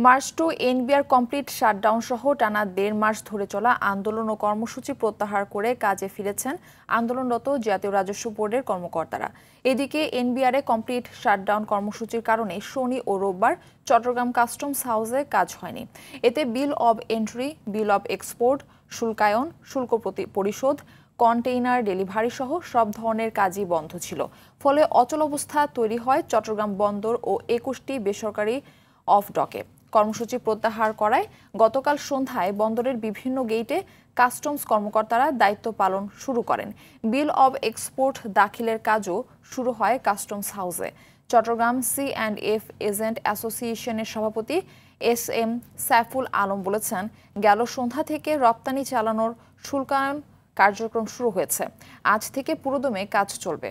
March two NBR complete shutdown সহ টানা ১.৫ মাস ধরে চলা আন্দোলন ও কর্মসূচি প্রত্যাহার করে কাজে ফিরেছেন আন্দোলনরত জাতীয় রাজস্ব বোর্ডের কর্মকর্তারা। এদিকে এনবিআরে কমপ্লিট শাটডাউন কর্মসূচির কারণে শনি ও রোববার চট্টগ্রাম কাস্টমস হাউসে কাজ হয়নি। এতে bill of entry, bill of export, শুল্কায়ন, শুল্ক পরিশোধ, কন্টেইনার ডেলিভারি সহ সব ধরনের কাজই বন্ধ ছিল। ফলে অচলাবস্থা তৈরি হয় চট্টগ্রাম বন্দর ও ২১টি বেসরকারি অফ ডকে। কর্মসূচি প্রত্যাহার করায় গতকাল সন্ধ্যায় বন্দরের বিভিন্ন গেইটে কাস্টমস কর্মকর্তারা দায়িত্ব পালন শুরু করেন। বিল অব এক্সপোর্ট দাখিলের কাজও শুরু হয় কাস্টমস হাউসে। চট্টগ্রাম সি&এফ এজেন্ট অ্যাসোসিয়েশনের সভাপতি SM সাইফুল আলম বলেছেন, গেল সন্ধ্যা থেকে রপ্তানি চালানোর শুল্কায়ন কার্যক্রম শুরু হয়েছে। আজ থেকে পুরোদমে কাজ চলবে।